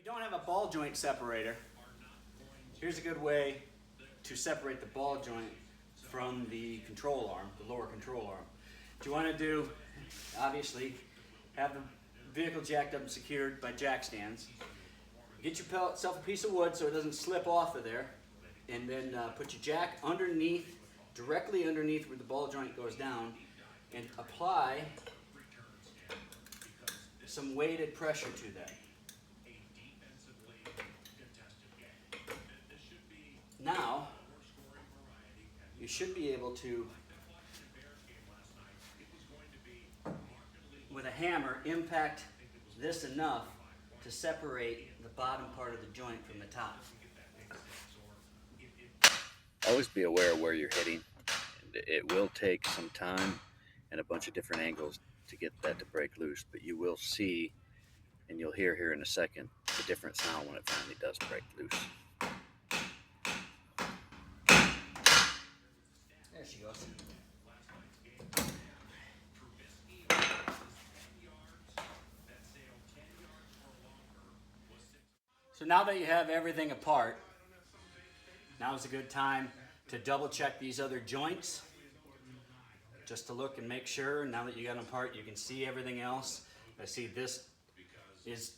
If you don't have a ball joint separator, here's a good way to separate the ball joint from the control arm, the lower control arm. What you want to do, obviously, have the vehicle jacked up and secured by jack stands. Get yourself a piece of wood so it doesn't slip off of there, and then put your jack underneath, directly underneath where the ball joint goes down, and apply some weighted pressure to that. Now, you should be able to, with a hammer, impact this enough to separate the bottom part of the joint from the top. Always be aware of where you're hitting. It will take some time and a bunch of different angles to get that to break loose, but you will see, and you'll hear here in a second, the different sound when it finally does break loose. There she goes. So now that you have everything apart, now is a good time to double check these other joints, just to look and make sure. Now that you got them apart, you can see everything else. I see this is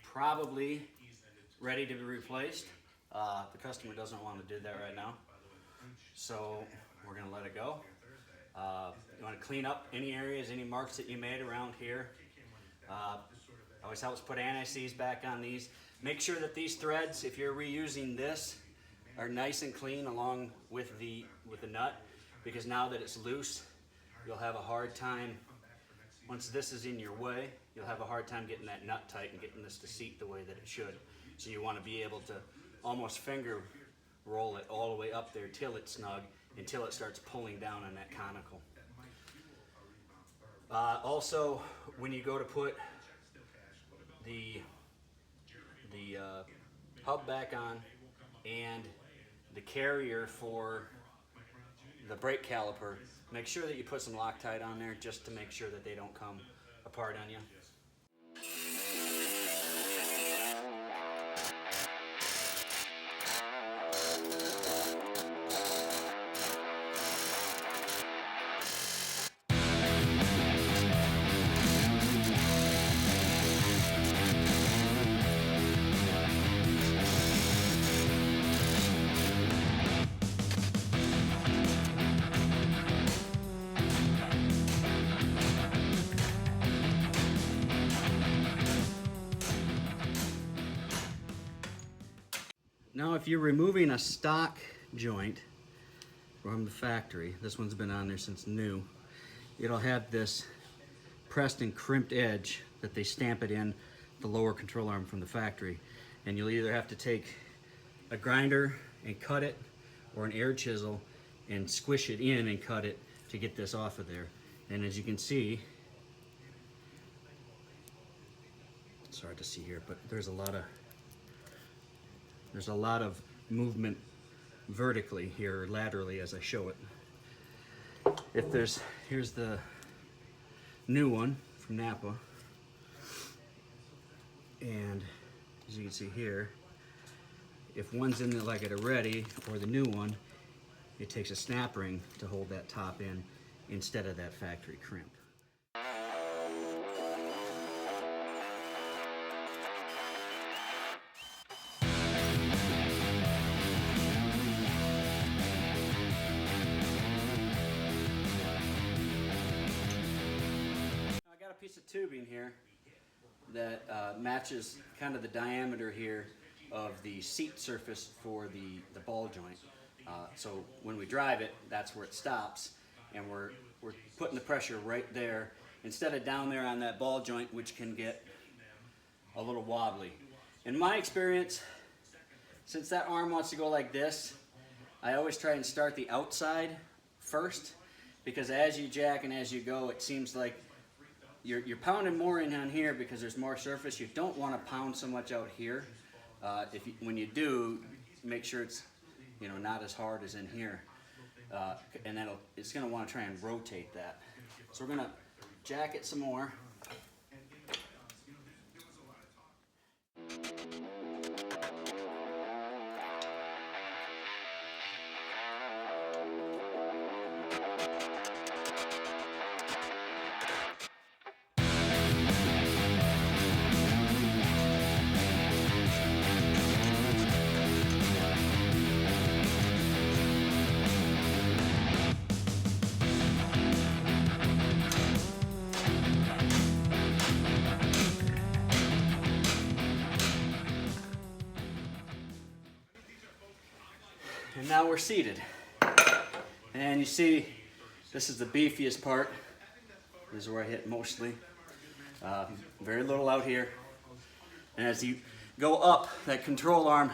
probably ready to be replaced. The customer doesn't want to do that right now, so we're going to let it go. You want to clean up any areas, any marks that you made around here. Always helps put anti-seize back on these. Make sure that these threads, if you're reusing this, are nice and clean along with the nut, because now that it's loose, you'll have a hard time, once this is in your way, you'll have a hard time getting that nut tight and getting this to seat the way that it should. So you want to be able to almost finger roll it all the way up there till it's snug, until it starts pulling down on that conical. Also, when you go to put the hub back on and the carrier for the brake caliper, make sure that you put some Loctite on there just to make sure that they don't come apart on you. Now, if you're removing a stock joint from the factory, this one's been on there since new, it'll have this pressed and crimped edge that they stamp it in the lower control arm from the factory. And you'll either have to take a grinder and cut it, or an air chisel and squish it in and cut it to get this off of there. And as you can see, it's hard to see here, but there's a lot of movement vertically here, or laterally as I show it. Here's the new one from Napa, and as you can see here, if one's in there like it already, or the new one, it takes a snap ring to hold that top in instead of that factory crimp. Piece of tubing here that matches kind of the diameter here of the seat surface for the ball joint. So when we drive it, that's where it stops, and we're putting the pressure right there instead of down there on that ball joint, which can get a little wobbly. In my experience, since that arm wants to go like this, I always try and start the outside first, because as you jack and as you go, it seems like you're pounding more in on here because there's more surface. You don't want to pound so much out here. When you do, make sure it's not as hard as in here, and it's going to want to try and rotate that. So we're going to jack it some more. And now we're seated. And you see, this is the beefiest part. This is where I hit mostly. Very little out here. And as you go up, that control arm,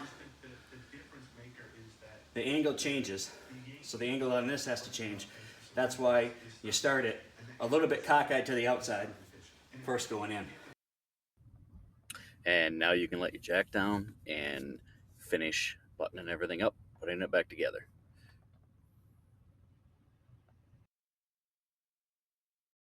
the angle changes. So the angle on this has to change. That's why you start it a little bit cockeyed to the outside, first going in. And now you can let your jack down and finish buttoning everything up, putting it back together.